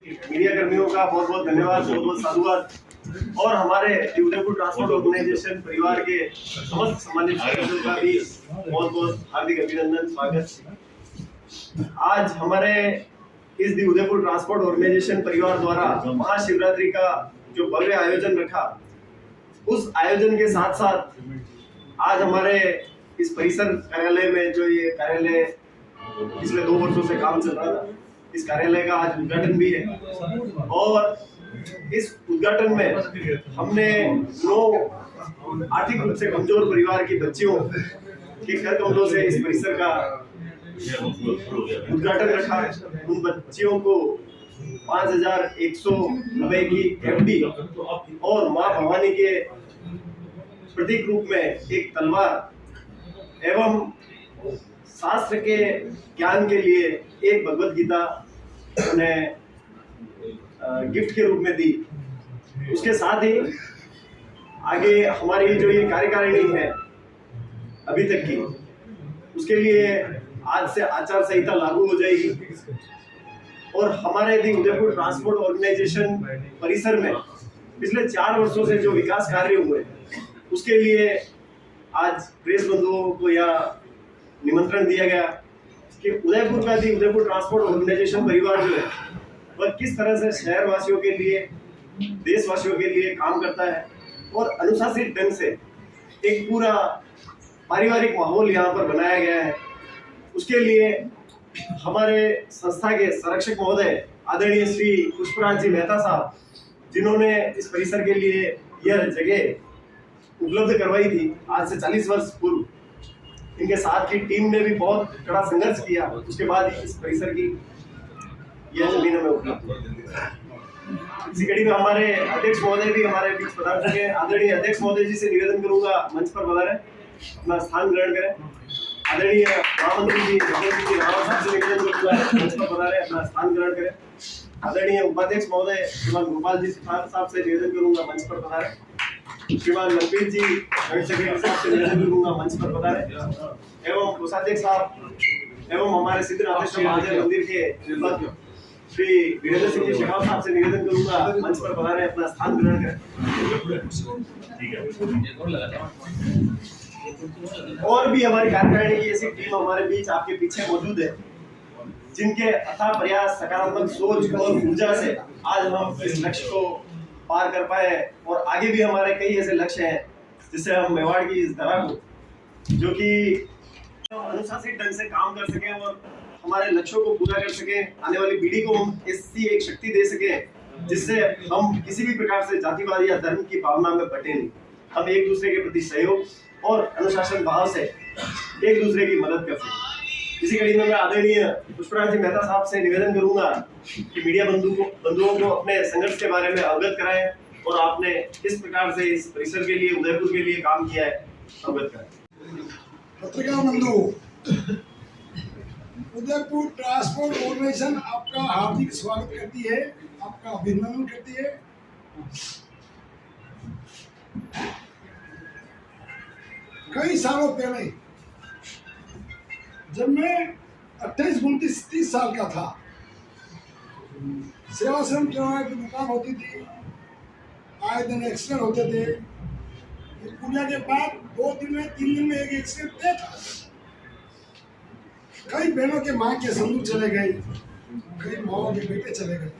Media कर्मियों का बहुत बहुत धन्यवाद, बहुत बहुत साधुवाद और हमारे उदयपुर ट्रांसपोर्ट ऑर्गेनाइजेशन परिवार के समस्त सम्मानित सदस्यों का भी बहुत बहुत हार्दिक अभिनंदन, स्वागत। आज हमारे इस उदयपुर ट्रांसपोर्ट ऑर्गेनाइजेशन परिवार द्वारा महाशिवरात्रि का जो भव्य आयोजन रखा, उस आयोजन के साथ साथ आज हमारे इस परिसर कार्यालय में जो ये कार्यालय पिछले 2 वर्षों से काम चल रहा था, इस कार्यालय का आज उद्घाटन भी है। और इस उद्घाटन में हमने 9 आर्थिक रूप से कमजोर परिवार की बच्चियों के कर कमलों से इस परिसर का उद्घाटन रखा। उन बच्चियों को 5,190 की एफडी और मां भवानी के प्रतीक रूप में एक तलवार एवं शास्त्र के ज्ञान के लिए एक भगवत गीता उन्हें गिफ्ट के रूप में दी। उसके साथ ही आगे हमारी जो ये कार्यकारिणी है अभी तक की, उसके लिए आज से आचार संहिता लागू हो जाएगी और हमारे उदयपुर ट्रांसपोर्ट ऑर्गेनाइजेशन परिसर में पिछले 4 वर्षों से जो विकास कार्य हुए उसके लिए आज प्रेस बंधुओं को यह निमंत्रण दिया गया कि उदयपुर का उदयपुर ट्रांसपोर्ट ऑर्गेनाइजेशन परिवार जो है वह किस तरह से शहरवासियों के लिए, देशवासियों के लिए काम करता है और अनुशासित ढंग से एक पूरा पारिवारिक माहौल यहाँ पर बनाया गया है। उसके लिए हमारे संस्था के संरक्षक महोदय आदरणीय श्री पुष्पराज जी मेहता साहब, जिन्होंने इस परिसर के लिए यह जगह उपलब्ध करवाई थी आज से 40 वर्ष पूर्व, इनके साथ की टीम ने भी बहुत कड़ा संघर्ष किया। उसके बाद इस परिसर की यह जमीन में उपलब्ध। इसी कड़ी में हमारे अध्यक्ष महोदय भी हमारे बीच पधार चुके हैं। आदरणीय अध्यक्ष महोदय जी से निवेदन करूंगा मंच पर पधारें, अपना स्थान ग्रहण करें। आदरणीय महामंत्री जी रावत साहब से निवेदन करूंगा मंच पर पधारें, अपना स्थान ग्रहण करें। आदरणीय उपाध्यक्ष महोदय श्रीमान गोपाल जी साहब से निवेदन करूंगा मंच पर पधारें। श्रीमान मनप्रीत जी सेक्रेटरी साहब से निवेदन करूंगा मंच पर पधारें एवं कोषाध्यक्ष साहब एवं हमारे सिद्धनाथेश्वर महादेव मंदिर के श्री वीरेंद्र सिंह जी शेखावत साहब से निवेदन करूंगा मंच पर पधारें, अपना स्थान ग्रहण करें। और भी हमारी कार्यकारिणी की ऐसी टीम हमारे बीच आपके पीछे मौजूद है, जिनके अथाह प्रयास, सकारात्मक सोच और ऊर्जा से आज हम इस लक्ष्य को पार कर पाए। और आगे भी हमारे कई ऐसे लक्ष्य हैं जिससे हम मेवाड़ की इस धरा को, जो कि अनुशासित ढंग से काम कर सकें और हमारे लक्ष्यों को पूरा कर सकें, आने वाली पीढ़ी को हम ऐसी एक शक्ति दे सकें जिससे हम किसी भी प्रकार से जातिवाद या धर्म की भावना में बटे नहीं। हम एक दूसरे के प्रति सहयोग और अनुशासन भाव से एक दूसरे की मदद कर सकें। इसी कड़ी में मैं आदरणीय पुष्पराज जी मेहता साहब से निवेदन करूंगा कि मीडिया बंधुओं को अपने संघर्ष के बारे में अवगत कराएं और आपने किस प्रकार से इस परिसर के लिए, उदयपुर के लिए काम किया है, अवगत कराएं। पत्रकार बंधु, उदयपुर ट्रांसपोर्ट ऑर्गेनाइजेशन आपका हार्दिक स्वागत करती है, आपका अभिनंदन करती है। कई सालों पहले जब मैं 28-29-30 साल का था, सेवा श्रम किराना की दुकान होती थी, आए दिन एक्सीडेंट होते थे। पूजा के बाद 2 दिन में 3 दिन में एक एक्सीडेंट तय था। कई बहनों के माँ के संदूक चले गए, कई माओ के बेटे चले गए।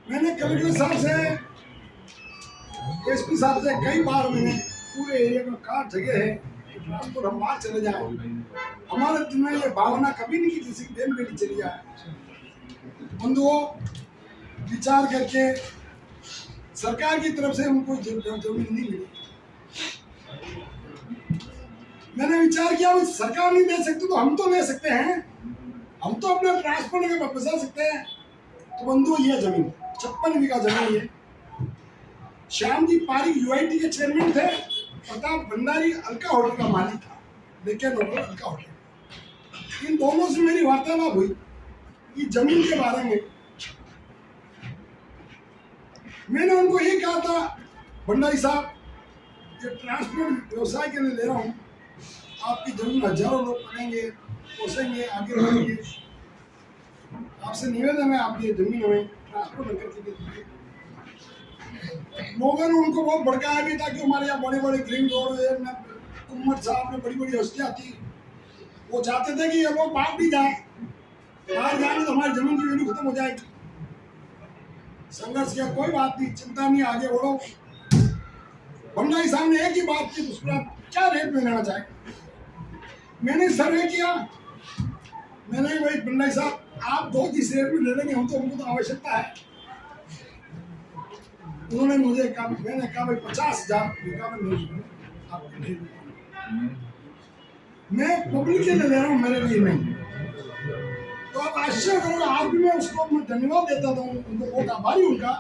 मैंने कलेक्टर साहब से, एसपी साहब से कई बार मैंने पूरे एरिया में कहा जगह है ट्रांसपोर्ट हम बाहर चले जाए। हमारे दिल में ये भावना कभी नहीं की किसी की बहन बेटी चली जाए। बंधुओं, विचार करके सरकार की तरफ से उनको जमीन नहीं मिली। मैंने विचार किया सरकार नहीं दे सकती तो हम तो ले सकते हैं, हम तो अपना ट्रांसपोर्ट के बचा सकते हैं। तो बंधुओं, ये जमीन 56 बीघा जमीन है। श्याम जी पारिक यूआईटी के चेयरमैन थे, प्रताप भंडारी अलका होटल का मालिक था, लेकिन अलका होटल। इन दोनों से मेरी वार्तालाप हुई कि जमीन के बारे में। मैंने उनको ये कहा था, भंडारी साहब, ये ट्रांसपोर्ट व्यवसाय के लिए ले रहा हूँ, आपकी जमीन हजारों लोग पढ़ेंगे, पोसेंगे, आगे बढ़ेंगे, आपसे निवेदन है, आप ये जमीन हमें ट्रांसपोर्ट नगर के लिए दीजिए। लोगों ने उनको बहुत भड़काया भी था कि हमारे यहाँ बड़े बड़े ग्रीन रोड है, कुम्मट साहब ने बड़ी बड़ी हस्तियाँ थी, वो चाहते थे कि ये लोग बाहर भी जाए, बाहर जाएंगे तो हमारी जमीन की वैल्यू खत्म हो जाएगी। संघर्ष किया, कोई बात नहीं, चिंता नहीं, आगे बढ़ो। भंडारी साहब ने एक ही बात की, उसका क्या रेट में लेना चाहे। मैंने सर्वे किया, मैंने भाई भंडारी साहब आप 2-3 रेट में ले लेंगे, हमको तो आवश्यकता है। उन्होंने मुझे कहा, मैंने कहा भाई 50,000 बीघा में आपको नहीं दूंगा, मैं पब्लिक के लिए ले रहा हूँ, मेरे लिए नहीं। तो आप आश्चर्य करोगे, आज भी मैं उसको धन्यवाद देता था, उनको बहुत आभारी उनका।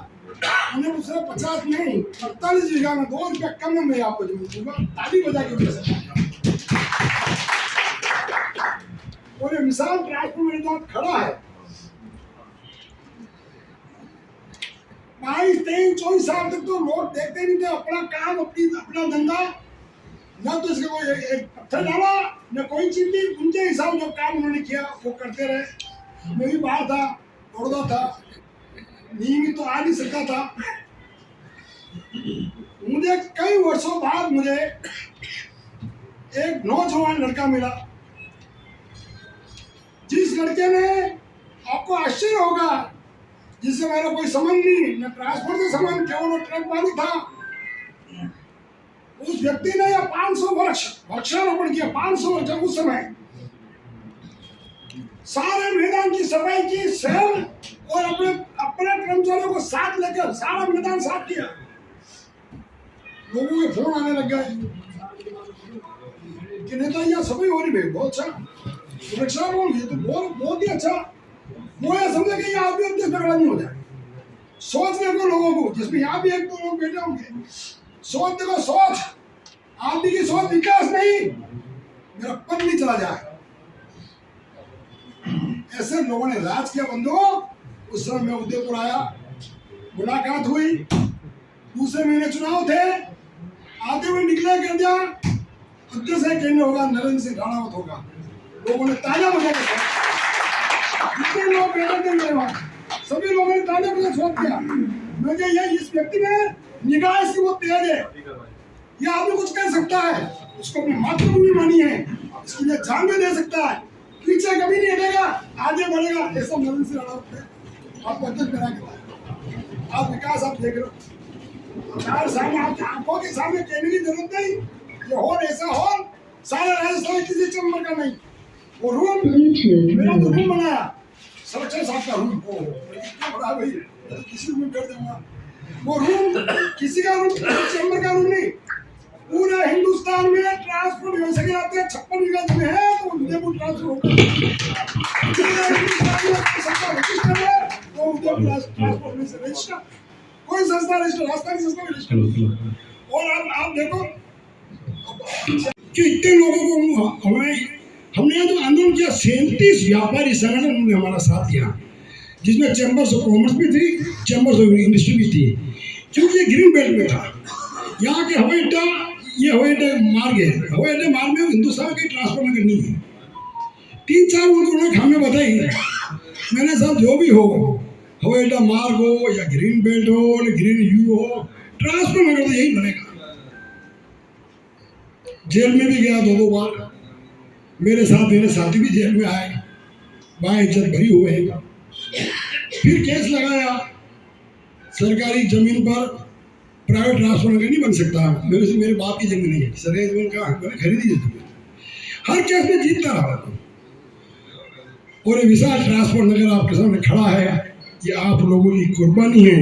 उन्हें दूसरा 50 नहीं 48 बीघा में 2 रुपया कम में मैं आपको जमीन दूंगा, ताली बजा के दे सकता। और ये मिसाल ट्रांसपोर्ट मेरे साथ खड़ा है, 22-23-24 साल तक तो लोग देखते नहीं थे, अपना काम अपना धंधा, न तो इसका कोई एक पत्थर डाला न कोई चीज थी, उनके हिसाब जो काम उन्होंने किया वो करते रहे। मैं भी बाहर था, दौड़ता था, नियमित तो आ नहीं सकता था। मुझे कई वर्षों बाद मुझे एक नौजवान लड़का मिला, जिस लड़के ने, आपको आश्चर्य होगा, जिससे मेरा कोई संबंध नहीं, न ट्रांसपोर्ट से संबंध, केवल ट्रक मालिक था। उस व्यक्ति ने 500 वृक्षारोपण किया, 500 वर्ष उस समय सारे मैदान की सफाई की, स्वयं और अपने कर्मचारियों को साथ लेकर सारा मैदान साफ किया। लोगों के फोन आने लग गए कि नेता सफाई हो रही है, बहुत अच्छा वृक्षारोपण, ये तो बहुत ही अच्छा। वो ये समझे कि यहाँ भी देश में नहीं हो जाए। सोचने को लोगों को, जिसमें यहाँ भी 1-2 लोग बैठे होंगे, सोच देखो, सोच आदमी की सोच, विकास नहीं, मेरा पद नहीं चला जाए। ऐसे लोगों ने राज किया बंधुओं। उस समय मैं उदयपुर आया, मुलाकात हुई, दूसरे महीने चुनाव थे, आते हुए निकले कर दिया, अध्यक्ष कहने होगा नरेंद्र सिंह राणावत होगा। लोगों ने तालियां बजा के, जितने लोग बैठे थे मेरे वहां, सभी लोगों ने तालियां बजा स्वागत किया। मुझे ये इस व्यक्ति में निगाह इसकी बहुत तेज है, ये आदमी कुछ कर सकता है, उसको अपनी मातृभूमि मानी है, इसके लिए जान भी दे सकता है, पीछे कभी नहीं हटेगा, आगे बढ़ेगा। ऐसा नरेंद्र सिंह राणावत आपको अध्यक्ष बना के, आप विकास आप देख रहे हो, 4 साल आपकी आंखों के सामने कहने की जरूरत नहीं। ये हॉल ऐसा हॉल सारे राजस्थान में किसी चंबर का नहीं। वो रूम मेरा तो रूम बनाया, संरक्षण साहब का रूम, कितना बड़ा भाई, किसी रूम कर दूंगा। वो रूम किसी का रूम, चैम्बर का रूम नहीं, पूरा हिंदुस्तान में ट्रांसपोर्ट व्यवस्था के आते हैं। 56 बीघा जमीन है तो उदयपुर ट्रांसपोर्ट ट्रांसपोर्ट में से रजिस्टर, कोई संस्था रजिस्टर, राजस्थान की संस्था में रजिस्टर। और आप देखो कि इतने लोगों को हमने यहाँ जो आंदोलन किया, 37 व्यापारी संगठन उन्होंने हमारा साथ दिया, जिसमें चैम्बर्स ऑफ कॉमर्स भी थी, चैम्बर्स ऑफ इंडस्ट्री भी थी, क्योंकि ये ग्रीन बेल्ट में था। यहाँ के हवाई अड्डा, ये हवाई अड्डे मार्ग है, हवाई अड्डे मार्ग में हिंदुस्तान की ट्रांसपोर्ट में करनी है। 3-4 उन्होंने हमें बताई, मैंने साहब जो भी हो, हवाई अड्डा मार्ग हो या ग्रीन बेल्ट हो या ग्रीन यू हो, ट्रांसपोर्ट में तो यही बनेगा। जेल में भी गया 2 बार, मेरे साथ मेरे साथी भी जेल में आए, बाइज्जत भरी हुए। फिर केस लगाया, सरकारी जमीन पर प्राइवेट ट्रांसपोर्ट नहीं बन सकता, मेरे बाप की जमीन है, सरकारी जमीन का मैंने खरीदी है जमीन। हर केस में जीतता रहा। और ये विशाल ट्रांसपोर्ट नगर आपके सामने खड़ा है, ये आप लोगों की कुर्बानी है,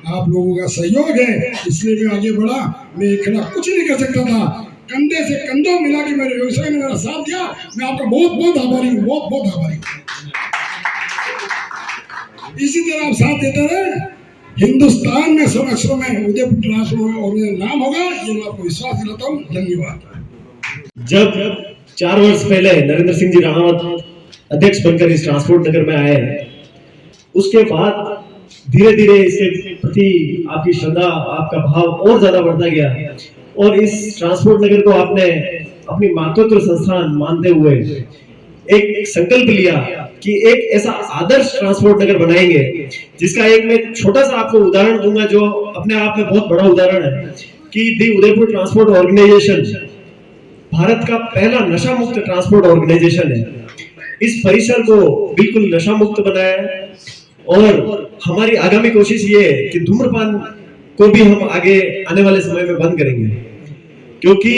आप लोगों का सहयोग है, इसलिए मैं आगे बढ़ा। मैं अकेला कुछ नहीं कर सकता था, कंधे से कंधा मिला के मेरे व्यवसाय ने मेरा साथ दिया। मैं आपका बहुत बहुत आभारी हूँ, बहुत बहुत आभारी हूँ। इसी तरह आप साथ देते रहे, हिंदुस्तान में सब अक्षरों में उदयपुर ट्रांसपोर्ट और नाम होगा, ये मैं आपको विश्वास दिलाता हूँ। धन्यवाद। जब 4 वर्ष पहले नरेंद्र सिंह जी राणावत अध्यक्ष बनकर इस ट्रांसपोर्ट नगर में आए, उसके बाद धीरे धीरे इसके प्रति आपकी श्रद्धा, आपका भाव और ज्यादा बढ़ता गया और इस ट्रांसपोर्ट नगर को आपने अपनी मातृत्व संस्थान मानते हुए एक संकल्प लिया कि एक ऐसा आदर्श ट्रांसपोर्ट नगर बनाएंगे, जिसका एक मैं छोटा सा आपको उदाहरण दूंगा जो अपने आप में बहुत बड़ा उदाहरण है कि दी उदयपुर ट्रांसपोर्ट ऑर्गेनाइजेशन भारत का पहला नशा मुक्त ट्रांसपोर्ट ऑर्गेनाइजेशन है। इस परिसर को बिल्कुल नशा मुक्त बनाया है और हमारी आगामी कोशिश ये है कि धूम्रपान को भी हम आगे आने वाले समय में बंद करेंगे, क्योंकि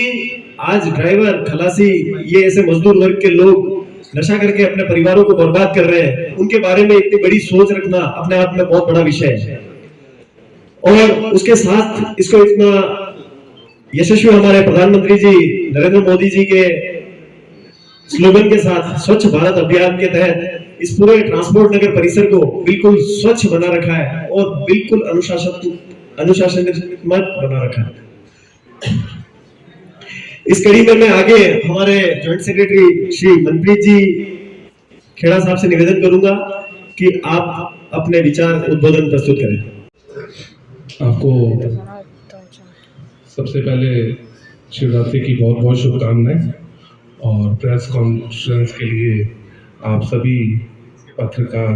आज ड्राइवर, खलासी, ये ऐसे मजदूर वर्ग के लोग नशा करके अपने परिवारों को बर्बाद कर रहे हैं। उनके बारे में इतनी बड़ी सोच रखना अपने आप में बहुत बड़ा विषय है और उसके साथ इसको इतना यशस्वी हमारे प्रधानमंत्री जी नरेंद्र मोदी जी के स्लोगन के साथ स्वच्छ भारत अभियान के तहत इस पूरे ट्रांसपोर्ट नगर परिसर को बिल्कुल स्वच्छ बना रखा है और बिल्कुल अनुशासनात्मक बना रखा है। इस कड़ी में मैं आगे हमारे जॉइंट सेक्रेटरी श्री मनप्रीत जी खेड़ा साहब से निवेदन करूंगा कि आप अपने विचार उद्बोधन प्रस्तुत करें। आपको सबसे पहले शिवरात्रि की बहुत बहुत शुभकामनाएं और प्रेस कॉन्फ्रेंस के लिए आप सभी पत्रकार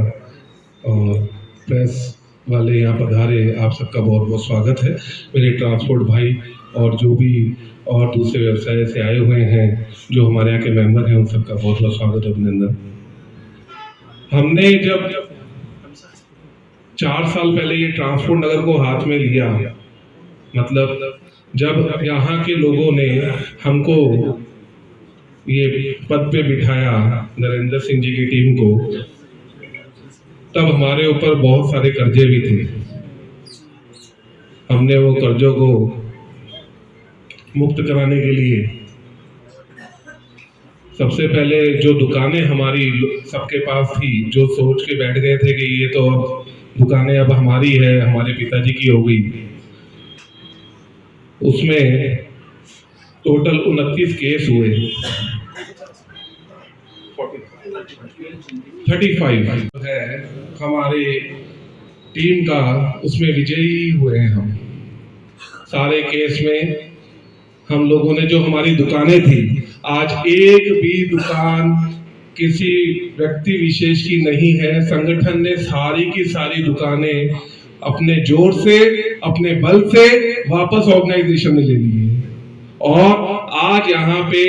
और प्रेस वाले यहाँ पधारे, आप सबका बहुत बहुत स्वागत है। मेरे ट्रांसपोर्ट भाई और जो भी और दूसरे व्यवसाय से आए हुए हैं जो हमारे यहाँ के मेंबर हैं, उन सबका बहुत बहुत स्वागत है, अभिनंदन। हमने जब 4 साल पहले ये ट्रांसपोर्ट नगर को हाथ में लिया, मतलब जब यहाँ के लोगों ने हमको ये पद पे बिठाया, नरेंद्र सिंह जी की टीम को, तब हमारे ऊपर बहुत सारे कर्जे भी थे। हमने वो कर्जों को मुक्त कराने के लिए सबसे पहले जो दुकानें हमारी सबके पास थी, जो सोच के बैठ गए थे कि ये तो अब दुकानें अब हमारी है, हमारे पिताजी की हो गई, उसमें टोटल 29 केस हुए, 35 है हमारे टीम का, उसमें विजयी हुए हैं हम। सारे केस में हम लोगों ने, जो हमारी दुकानें थी, आज एक भी दुकान किसी व्यक्ति विशेष की नहीं है। संगठन ने सारी की सारी दुकानें अपने जोर से, अपने बल से वापस ऑर्गेनाइजेशन ने ले ली है और आज यहाँ पे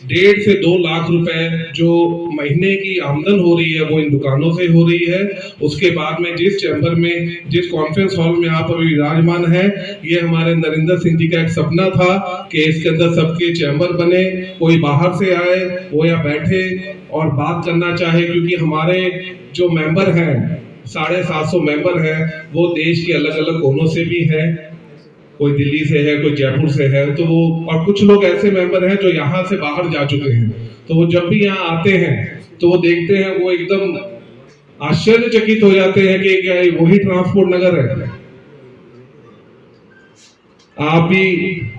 1.5 से 2 लाख रुपए जो महीने की आमदन हो रही है वो इन दुकानों से हो रही है। उसके बाद में जिस चैम्बर में, जिस कॉन्फ्रेंस हॉल में आप अभी विराजमान है, ये हमारे नरेंद्र सिंह जी का एक सपना था कि इसके अंदर सबके चैम्बर बने, कोई बाहर से आए वो यहाँ बैठे और बात करना चाहे, क्योंकि हमारे जो मेंबर हैं 750 मेंबर हैं, वो देश के अलग अलग कोनों से भी हैं, कोई दिल्ली से है, कोई जयपुर से है, तो वो, और कुछ लोग ऐसे मेंबर हैं जो यहाँ से बाहर जा चुके हैं, तो वो जब भी यहाँ आते हैं तो वो देखते हैं, वो एकदम आश्चर्यचकित हो जाते हैं कि क्या वही ट्रांसपोर्ट नगर है। आप भी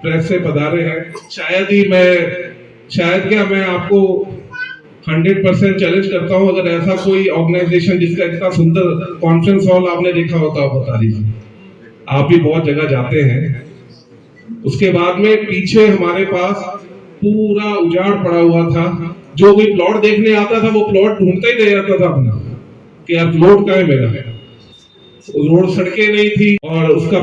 प्रेस से पधारे हैं, शायद क्या मैं आपको 100% चैलेंज करता हूं, अगर ऐसा कोई ऑर्गेनाइजेशन जिसका इतना सुंदर कॉन्फ्रेंस हॉल आपने देखा हो तो आप बता दीजिए। आप भी बहुत जगह जाते हैं। उसके बाद में पीछे हमारे पास पूरा उजाड़ पड़ा हुआ था, जो कोई प्लॉट देखने आता था वो प्लॉट ढूंढता ही रह जाता था अपना कि यार प्लॉट कहाँ है मेरा। रोड सड़कें नहीं थी और उसका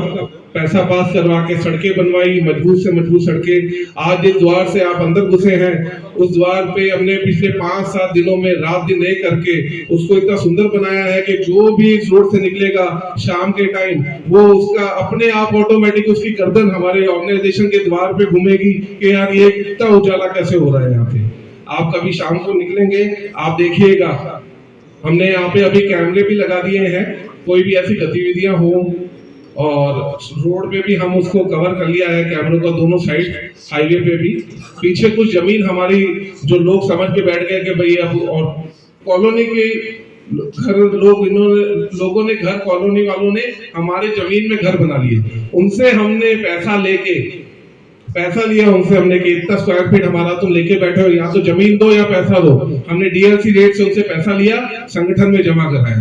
पैसा पास करवा के सड़कें बनवाई, मजबूत से मजबूत सड़कें। आज जिस द्वार से आप अंदर घुसे हैं, उस द्वार पे हमने पिछले 5-7 दिनों में रात दिन एक करके उसको इतना सुंदर बनाया है कि जो भी इस रोड से निकलेगा शाम के टाइम, वो उसका अपने आप ऑटोमेटिक उसकी गर्दन हमारे ऑर्गेनाइजेशन के द्वार पे घूमेगी कि यार ये इतना उजाला कैसे हो रहा है यहाँ पे। आप कभी शाम को निकलेंगे, आप देखिएगा, हमने यहाँ पे अभी कैमरे भी लगा दिए हैं, कोई भी ऐसी गतिविधियां हो, और रोड पे भी हम उसको कवर कर लिया है कैमरों का, दोनों साइड हाईवे पे भी। पीछे कुछ जमीन हमारी जो लोग समझ के बैठ गए कि भाई अब, और कॉलोनी के घर लोगों ने घर, कॉलोनी वालों ने हमारे जमीन में घर बना लिए, उनसे हमने पैसा लिया उनसे हमने कि इतना स्क्वायर फीट हमारा तुम लेके बैठे हो, या तो जमीन दो या पैसा दो। हमने डीएलसी रेट से उनसे पैसा लिया, संगठन में जमा कराया।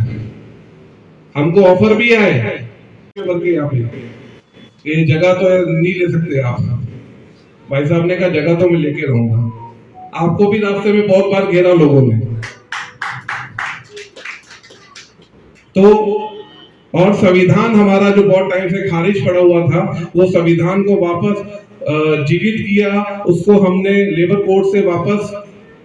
हमको ऑफर भी आए बल्कि यहाँ पे ये जगह तो नहीं ले सकते आप। भाई साहब ने कहा जगह तो मैं लेके रहूंगा। आपको भी रास्ते में बहुत बार घेरा लोगों ने, तो और संविधान हमारा जो बहुत टाइम से खारिज पड़ा हुआ था, वो संविधान को वापस जीवित किया, उसको हमने लेबर कोड से वापस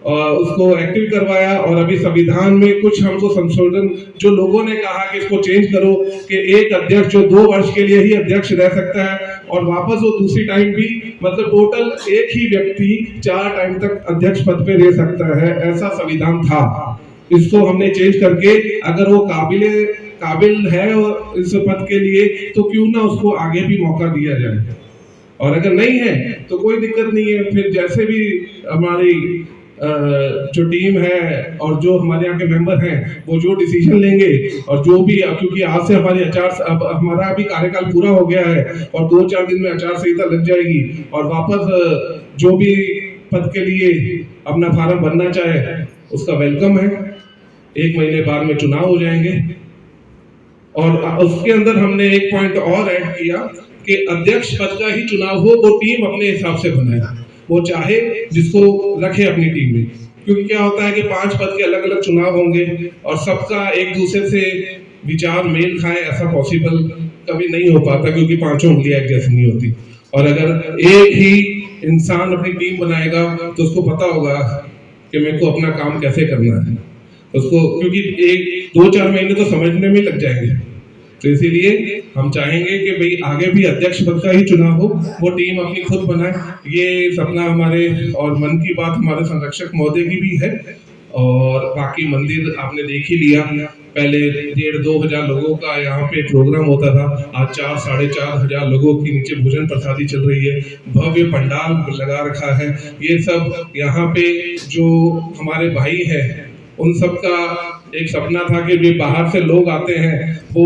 उसको एक्टिव करवाया। और अभी संविधान में कुछ हमको संशोधन, जो लोगों ने कहा कि इसको चेंज करो कि एक अध्यक्ष जो 2 वर्ष के लिए ही अध्यक्ष रह सकता है और वापस वो दूसरी टाइम भी, मतलब टोटल एक ही व्यक्ति 4 टाइम तक अध्यक्ष पद पे रह सकता है, ऐसा संविधान था। इसको हमने चेंज करके अगर वो काबिल है इस पद के लिए तो क्यों ना उसको आगे भी मौका दिया जाए, और अगर नहीं है तो कोई दिक्कत नहीं है। फिर जैसे भी हमारी जो टीम है और जो हमारे यहाँ के मेंबर हैं वो जो डिसीजन लेंगे, और जो भी, क्योंकि आज से हमारी हमारा अभी कार्यकाल पूरा हो गया है और 2-4 दिन में आचार संहिता लग जाएगी, और वापस जो भी पद के लिए अपना फार्म भरना चाहे उसका वेलकम है। 1 महीने बाद में चुनाव हो जाएंगे। और उसके अंदर हमने एक पॉइंट और ऐड किया कि अध्यक्ष पद का ही चुनाव हो, वो टीम अपने हिसाब से बनाए, वो चाहे जिसको रखे अपनी टीम में। क्योंकि क्या होता है कि 5 पद के अलग अलग चुनाव होंगे और सबका एक दूसरे से विचार मेल खाए, ऐसा पॉसिबल कभी नहीं हो पाता, क्योंकि 5 उंगलियां एक जैसी नहीं होती। और अगर एक ही इंसान अपनी टीम बनाएगा तो उसको पता होगा कि मेरे को अपना काम कैसे करना है उसको, क्योंकि 1-2-4 महीने तो समझने में लग जाएंगे। तो इसीलिए हम चाहेंगे कि भाई आगे भी अध्यक्ष पद का ही चुनाव हो, वो टीम अपनी खुद बनाए। ये सपना हमारे और मन की बात हमारे संरक्षक महोदय की भी है। और बाकी मंदिर आपने देख ही लिया, पहले 1,500-2 हजार लोगों का यहाँ पे प्रोग्राम होता था, आज 4-4.5 हजार लोगों की नीचे भोजन प्रसादी चल रही है, भव्य पंडाल लगा रखा है। ये सब यहाँ पे जो हमारे भाई हैं उन सब का एक सपना था कि जो बाहर से लोग आते हैं, वो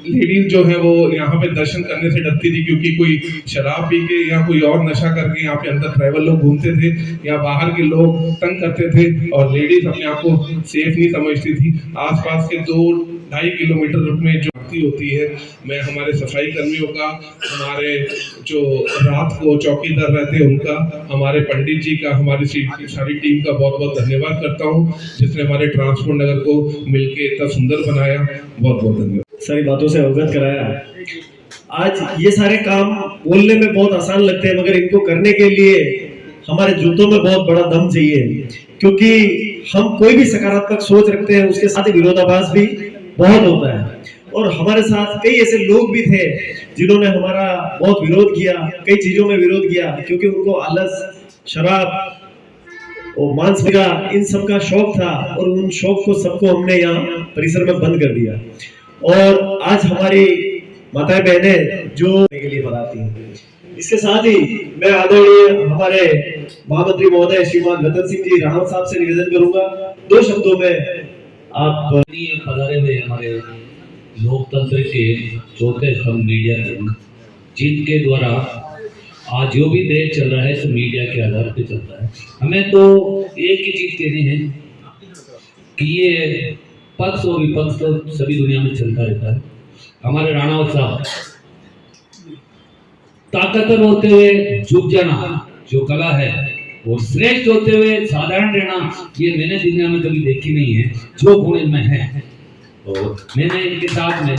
लेडीज जो है वो यहाँ पे दर्शन करने से डरती थी, क्योंकि कोई शराब पी के या कोई और नशा करके यहाँ पे अंदर ट्रैवल लोग घूमते थे या बाहर के लोग तंग करते थे, और लेडीज अपने आप को सेफ नहीं समझती थी। आसपास के 2-2.5 किलोमीटर में जो होती है, मैं हमारे सफाई कर्मियों का, हमारे जो रात को चौकीदार रहते हैं उनका, हमारे पंडित जी का, हमारी सारी टीम का बहुत बहुत धन्यवाद करता हूँ, जिसने हमारे ट्रांसपोर्ट नगर को मिलके इतना सुंदर बनाया। बहुत बहुत धन्यवाद। सारी बातों से अवगत कराया। आज ये सारे काम बोलने में बहुत आसान लगते हैं, मगर इनको करने के लिए हमारे जूतों में बहुत बड़ा दम चाहिए, क्योंकि हम कोई भी सकारात्मक सोच रखते हैं उसके साथ ही विरोधाभास भी बहुत होता है। और हमारे साथ कई ऐसे लोग भी थे जिन्होंने हमारा बहुत विरोध किया, कई चीजों में विरोध किया, क्योंकि उनको आलस, शराब और मांस का, इन सब का शौक था, और उन शौक को सबको हमने यहाँ परिसर में बंद कर दिया। और आज हमारी माताएं बहनें जो के लिए बनाती हैं। इसके साथ ही मैं आदरणीय हमारे महामंत्री महोदय श्रीमान रतन सिंह जी राणा साहब से निवेदन करूंगा, 2 शब्दों में आप पधारे हुए हमारे लोकतंत्र के चौथे स्तंभ मीडिया के, जिनके द्वारा आज जो भी देश चल रहा है तो मीडिया के आधार पे चलता है। हमें तो एक ही चीज कहनी है कि ये पक्ष और विपक्ष तो सभी दुनिया में चलता रहता है। हमारे राणा साहब ताकतवर होते हुए झुक जाना जो कला है, और श्रेष्ठ होते हुए साधारण रहना, ये मैंने दुनिया में कभी देखी नहीं है, जो गुण इनमें है। और मैंने इनके साथ में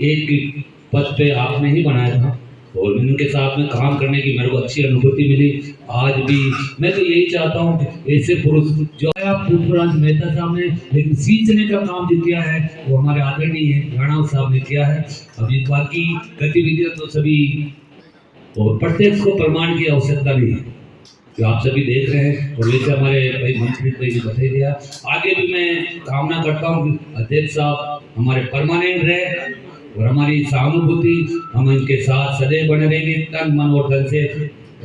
एक पद पे आपने ही बनाया था, और इनके साथ में काम करने की मेरे को अच्छी अनुभूति मिली। आज भी मैं तो यही चाहता हूँ कि ऐसे पुरुष जो है, पुष्पराज मेहता साहब ने लेकिन सींचने का काम जो किया है वो हमारे आदरणीय राणा साहब ने किया है। अभी बाकी गतिविधियां तो सभी, और प्रत्यक्ष को प्रमाण की आवश्यकता नहीं है, जो आप सभी देख रहे हैं। और वैसे हमारे भाई मंत्री भाई ने बता दिया, आगे भी मैं कामना करता हूँ कि अध्यक्ष साहब हमारे परमानेंट रहे, और हमारी सहानुभूति हम इनके साथ सदैव बने रहेंगे, तन मन और धन से।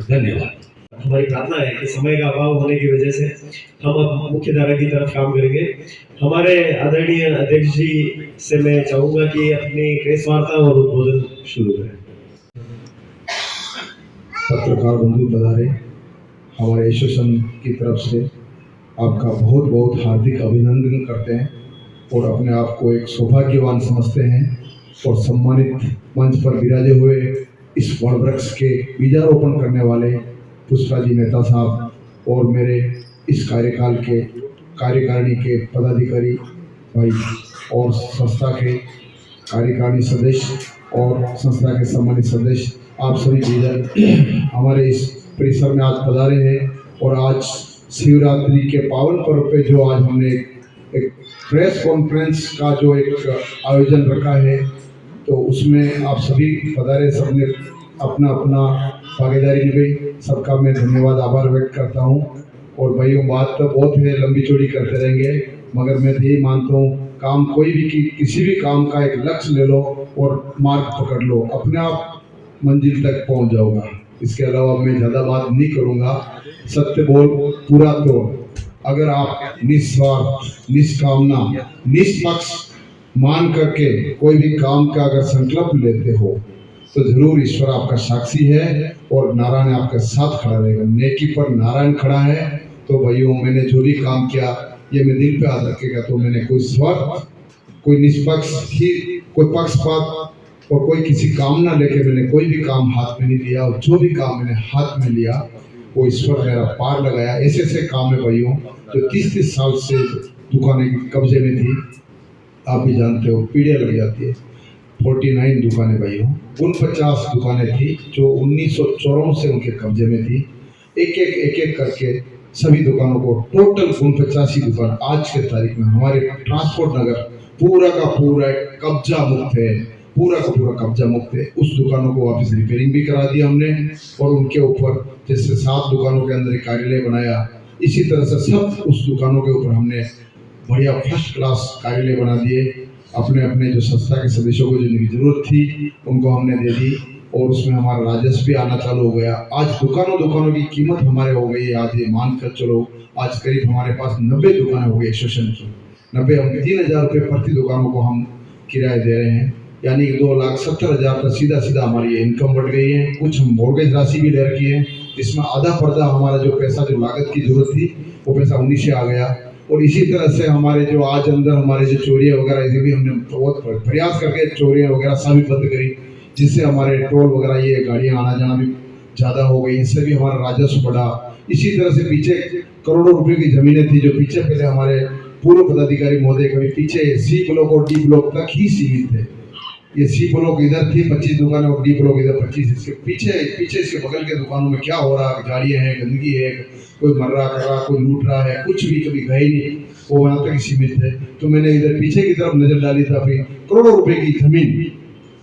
धन्यवाद। हमारी प्रार्थना है कि समय का अभाव होने की वजह से हम अब मुख्य धारा की तरफ काम करेंगे। हमारे आदरणीय अध्यक्ष जी से मैं चाहूंगा कि अपनी प्रेस वार्ता और उद्बोधन शुरू करें। पत्रकार बंधु पधारे, हमारे एसोसिएशन की तरफ से आपका बहुत बहुत हार्दिक अभिनंदन करते हैं, और अपने आप को एक सौभाग्यवान समझते हैं, और सम्मानित मंच पर विराजे हुए इस वड़ वृक्ष के बीजारोपण करने वाले पुष्पराज मेहता साहब और मेरे इस कार्यकाल के कार्यकारिणी के पदाधिकारी भाई और संस्था के कार्यकारिणी सदस्य और संस्था के सम्मानित सदस्य, आप सभी लीडर हमारे इस परिसर में आज पधारे हैं। और आज शिवरात्रि के पावन पर्व पे जो आज हमने एक प्रेस कॉन्फ्रेंस का जो एक आयोजन रखा है, तो उसमें आप सभी पधारे, सबने अपना अपना भागीदारी निभाई, सबका मैं धन्यवाद आभार व्यक्त करता हूँ। और भाइयों, बात तो बहुत है, लंबी चौड़ी करते रहेंगे, मगर मैं तो यही मानता हूँ, काम कोई भी किसी भी काम का एक लक्ष्य ले लो और मार्ग पकड़ लो, अपने आप मंजिल तक पहुँच जाओगा। इसके अलावा मैं ज़्यादा बात नहीं करूँगा। सत्य बोल पूरा तोड़। अगर आप निस्वार्थ, निष्कामना, निष्पक्ष मान करके कोई भी काम का अगर संकल्प लेते हो, तो जरूर ईश्वर आपका साक्षी है और नारायण आपके साथ खड़ा रहेगा। नेकी पर नारायण खड़ा है। तो भाइयों, मैंने जो भी काम किया ये मैं दिल पे याद रखेगा। तो मैंने कोई स्वार्थ, कोई निष्पक्ष ही, कोई पक्षपात और कोई किसी कामना लेके मैंने कोई भी काम हाथ में नहीं लिया। और जो भी काम मैंने हाथ में लिया वो ईश्वर मेरा पार लगाया। ऐसे ऐसे काम है भाइयों, जो 30-30 साल से दुकानें कब्जे में थी, आप भी जानते हो, पीढ़ियाँ लग जाती है। 49 दुकानें भाइयों, 49 दुकानें थी जो 1954 से उनके कब्जे में थी। एक एक करके सभी दुकानों को, टोटल 85 दुकान आज के तारीख में हमारे ट्रांसपोर्ट नगर पूरा का पूरा कब्जा मुक्त है, पूरा का पूरा कब्जा मुक्त है। उस दुकानों को वापस रिपेयरिंग भी करा दिया हमने। और उनके ऊपर जैसे 7 दुकानों के अंदर एक कार्यालय बनाया, इसी तरह से सब उस दुकानों के ऊपर हमने बढ़िया फर्स्ट क्लास कार्यालय बना दिए। अपने अपने जो संस्था के सदस्यों को जिनकी जरूरत थी उनको हमने दे दी और उसमें हमारा राजस्व भी आना चालू हो गया। आज दुकानों की कीमत हमारे हो गई है, आज ये मान कर चलो, आज करीब हमारे पास 90 दुकानें हो गई एसोसिएशन की। 90, हम 3,000 रुपये प्रति दुकानों को हम किराए दे रहे हैं, यानी 2,70,000 तक सीधा हमारी इनकम बढ़ गई है। कुछ हम मॉर्गेज राशि भी ले रखी है, जिसमें आधा पर्दा हमारा जो पैसा, जो लागत की जरूरत थी, वो पैसा 19 से आ गया। और इसी तरह से हमारे जो आज अंदर हमारे जो चोरियाँ वगैरह, इसे भी हमने बहुत प्रयास करके चोरियाँ वगैरह सभी बंद करी, जिससे हमारे टोल वगैरह ये गाड़ियाँ आना जाना भी ज़्यादा हो गई, इससे भी हमारा राजस्व बढ़ा। इसी तरह से पीछे करोड़ों रुपए की ज़मीनें थी जो पीछे पहले हमारे पूर्व पदाधिकारी महोदय कभी पीछे सी ब्लॉक और डी ब्लॉक तक ही सीमित थे। ये सी ब्लॉक इधर थी 25 दुकानें और डी ब्लॉक इधर 25। इसके पीछे इसके बगल के दुकानों में क्या हो रहा है, गाड़ियाँ हैं, गंदगी है, कोई मर रहा कर रहा, कोई लूट रहा है, कुछ भी कभी गए नहीं, वो वहाँ तक सीमित है। तो मैंने इधर पीछे की तरफ नजर डाली था, फिर करोड़ों रुपए की जमीन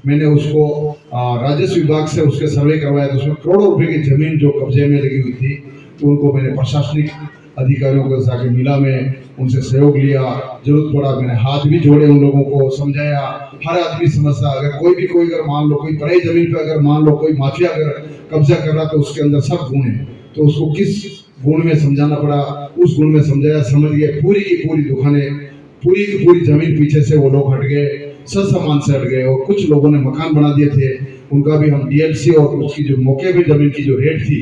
मैंने उसको राजस्व विभाग से उसके सर्वे करवाया, तो उसमें करोड़ों रुपए की जमीन जो कब्जे में लगी हुई थी, तो उनको मैंने प्रशासनिक अधिकारियों को जाके मिला, में उनसे सहयोग लिया, जरूरत पड़ा मैंने हाथ भी जोड़े, उन लोगों को समझाया। हर आदमी समझता, अगर कोई अगर मान लो कोई पराई जमीन पे अगर मान लो कोई माफिया अगर कब्जा कर रहा, तो उसके अंदर सब गुण है, तो उसको किस गुण में समझाना पड़ा, उस गुण में समझाया, समझ गए। पूरी की पूरी दुकानें, पूरी की पूरी जमीन पीछे से वो लोग हट गए, सामान से हट गए। और कुछ लोगों ने मकान बना दिए थे, उनका भी हम डीएलसी और उसकी जो मौके पे जमीन की जो रेट थी,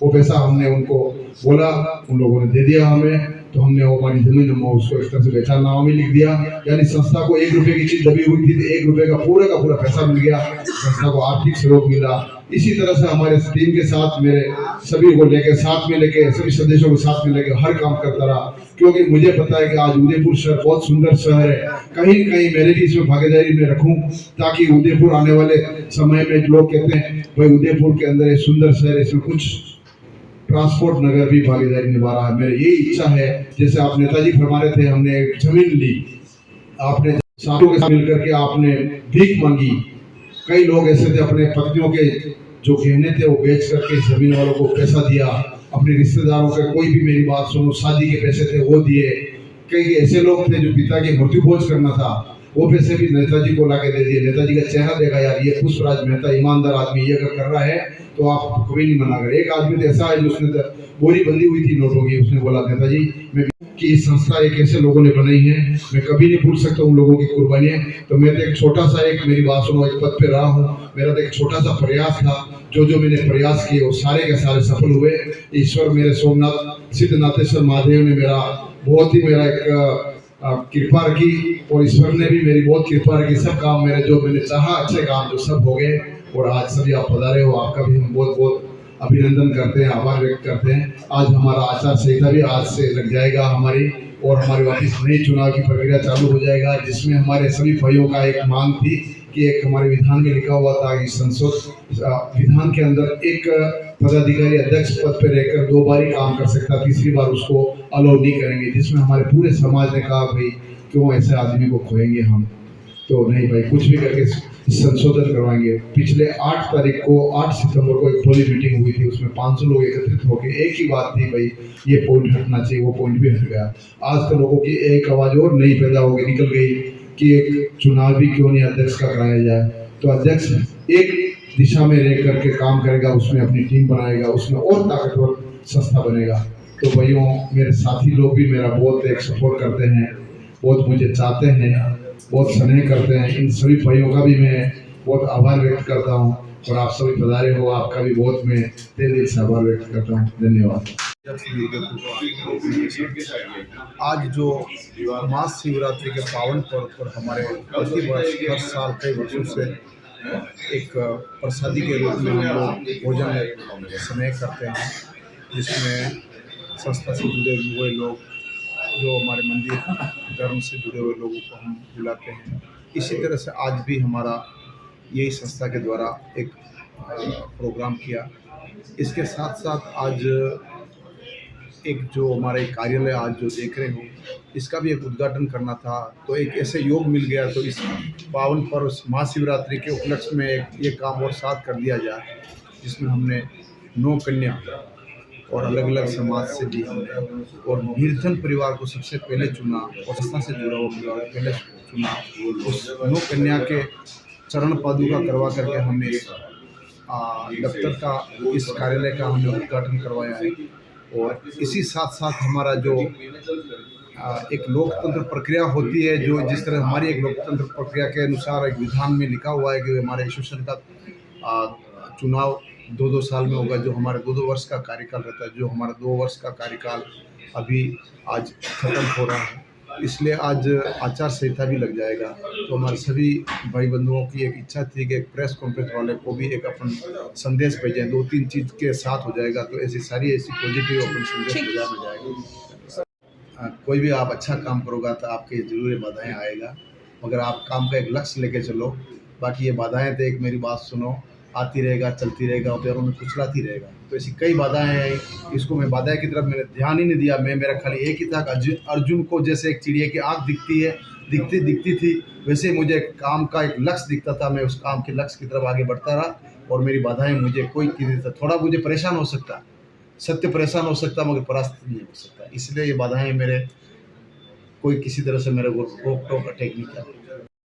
वो पैसा हमने उनको बोला, उन लोगों ने दे दिया हमें। तो हमने वो हमारी जमीन हम उसको इस तरह से बेचानामा में लिख दिया, यानी संस्था को 1 रुपए की चीज दबी हुई थी, तो 1 रुपए का पूरा पैसा मिल गया, संस्था को आर्थिक सहयोग मिला। इसी तरह से हमारे टीम के साथ मेरे सभी को लेकर, साथ में लेके, सभी सदस्यों को साथ में लेकर हर काम करता रहा, क्योंकि मुझे पता है कि आज उदयपुर शहर बहुत सुंदर शहर है। कहीं न कहीं मैंने भी इसमें भागीदारी में रखूं, ताकि उदयपुर आने वाले समय में लोग कहते हैं भाई उदयपुर के अंदर एक सुंदर शहर है, इसमें कुछ ट्रांसपोर्ट नगर भी भागीदारी निभा रहा है। मेरी यही इच्छा है, जैसे आप नेताजी फरमा रहे थे, हमने एक जमीन ली, आपने साथों के साथ मिलकर के आपने भीख मांगी। कई लोग ऐसे थे, अपने पत्नियों के जो गहने थे वो बेच करके जमीन वालों को पैसा दिया, अपने रिश्तेदारों के, कोई भी मेरी बात सुनो, शादी के पैसे थे वो दिए। कई ऐसे लोग थे जो पिता की मृत्यु भोज करना था, वो पैसे भी नेताजी को लाके दे दिए। नेताजी का चेहरा देखा, यार ये पुष्पराज मेहता ईमानदार आदमी, ये अगर कर रहा है तो आप कभी नहीं मना कर। एक आदमी तो ऐसा है जो उसने बोरी बंधी हुई थी नोटों की, उसने बोला नेताजी मैं कि इस संस्था एक ऐसे लोगों ने बनाई है, मैं कभी नहीं भूल सकता उन लोगों की कुर्बानियां। तो मैं तो एक छोटा सा, एक मेरी बात सुनो, एक पद पे रहा हूँ, मेरा तो एक छोटा सा प्रयास था, जो मैंने प्रयास किए वो सारे के सारे सफल हुए। ईश्वर मेरे सोमनाथ सिद्धनाथेश्वर महादेव ने मेरा बहुत ही मेरा एक कृपा रखी, और ईश्वर ने भी मेरी बहुत कृपा रखी। सब काम मेरे जो मैंने चाहा अच्छे काम जो सब हो गए, और आज सभी आप पधारे हो, आपका भी हम बहुत बहुत अभिनंदन करते हैं, आभार व्यक्त करते हैं। आज हमारा आचार संहिता भी आज से लग जाएगा हमारी, और हमारी वापस नई चुनाव की प्रक्रिया चालू हो जाएगा, जिसमें हमारे सभी भाइयों का एक मांग थी कि एक हमारे विधान में लिखा हुआ था कि संसद विधान के अंदर एक पदाधिकारी अध्यक्ष पद पर रहकर 2 बार ही काम कर सकता, तीसरी बार उसको अलाउ नहीं करेंगे, जिसमें हमारे पूरे समाज ने कहा भाई क्यों ऐसे आदमी को खोएंगे हम, तो नहीं भाई कुछ भी करके संशोधन करवाएंगे। पिछले 8 तारीख को 8 सितंबर को एक खुली मीटिंग हुई थी, उसमें 500 लोग एकत्रित होकर एक ही बात थी भाई ये पॉइंट हटना चाहिए, वो पॉइंट भी हट गया। आज तो लोगों की एक आवाज़ और नई पैदा होकर निकल गई कि एक चुनाव भी क्यों नहीं अध्यक्ष का कराया जाए। तो अध्यक्ष एक दिशा में रह करके काम करेगा, उसमें अपनी टीम बनाएगा, उसमें और ताकतवर संस्था बनेगा। तो भाइयों, मेरे साथी लोग भी मेरा बहुत एक सपोर्ट करते हैं, बहुत मुझे चाहते हैं, बहुत स्नेह करते हैं। इन सभी भाइयों का भी मैं बहुत आभार व्यक्त करता हूँ, और आप सभी पधारे हो, आपका भी बहुत मैं तहे दिल से आभार व्यक्त करता हूँ। धन्यवाद। आज जो महाशिवरात्रि के पावन पर्व पर हमारे प्रतिवर्ष हर साल कई वर्षों से एक प्रसादी के रूप में हम लोग भोजन स्नेह करते हैं, जिसमें संस्था से जुड़े हुए लोग, जो हमारे मंदिर धर्म से जुड़े हुए लोगों को हम बुलाते हैं। इसी तरह से आज भी हमारा यही संस्था के द्वारा एक प्रोग्राम किया। इसके साथ साथ आज एक जो हमारे कार्यालय आज जो देख रहे हो, इसका भी एक उद्घाटन करना था, तो एक ऐसे योग मिल गया, तो इस पावन पर्व महाशिवरात्रि के उपलक्ष्य में एक ये काम और साथ कर दिया जाए, जिसमें हमने 9 कन्या और अलग अलग समाज से भी हमने, और निर्धन परिवार को सबसे पहले चुना, और संस्था से जुड़ा हुआ परिवार को पहले चुना। उस 9 कन्या के चरण पादुका करवा करके हमने दफ्तर का, इस कार्यालय का हमने उद्घाटन करवाया है। और इसी साथ साथ हमारा जो एक लोकतंत्र प्रक्रिया होती है, जो जिस तरह हमारी एक लोकतंत्र प्रक्रिया के अनुसार एक विधान में लिखा हुआ है कि हमारे एसोसिएशन का चुनाव 2-2 साल में होगा, जो हमारे 2-2 वर्ष का कार्यकाल रहता है, जो हमारा 2 वर्ष का कार्यकाल अभी आज खत्म हो रहा है, इसलिए आज आचार संहिता भी लग जाएगा। तो हमारे सभी भाई बंधुओं की एक इच्छा थी कि एक प्रेस कॉन्फ्रेंस वाले को भी एक अपन संदेश भेजें, 2-3 चीज़ के साथ हो जाएगा, तो ऐसी पॉजिटिव अपन संदेश बाजार में जाएगा। कोई भी आप अच्छा काम करोगा तो आपके जरूर ये बाधाएँ आएगा, मगर आप काम का एक लक्ष्य लेके चलो। बाकी ये बाधाएँ तो एक मेरी बात सुनो, आती रहेगा, चलती रहेगा, और पैरों में कुचलाती रहेगा। तो ऐसी कई बाधाएँ हैं, इसको मैं बाधाएँ की तरफ मैंने ध्यान ही नहीं दिया। मेरा खाली एक ही था कि अर्जुन को जैसे एक चिड़िया की आँख दिखती है, दिखती थी, वैसे ही मुझे काम का एक लक्ष्य दिखता था। मैं उस काम के लक्ष्य की तरफ आगे बढ़ता रहा, और मेरी बाधाएँ मुझे कोई थोड़ा मुझे परेशान हो सकता, सत्य परेशान हो सकता, मगर परास्त नहीं हो सकता। इसलिए ये बाधाएँ मेरे कोई किसी तरह से मेरे को रोक टोक अटैक नहीं किया।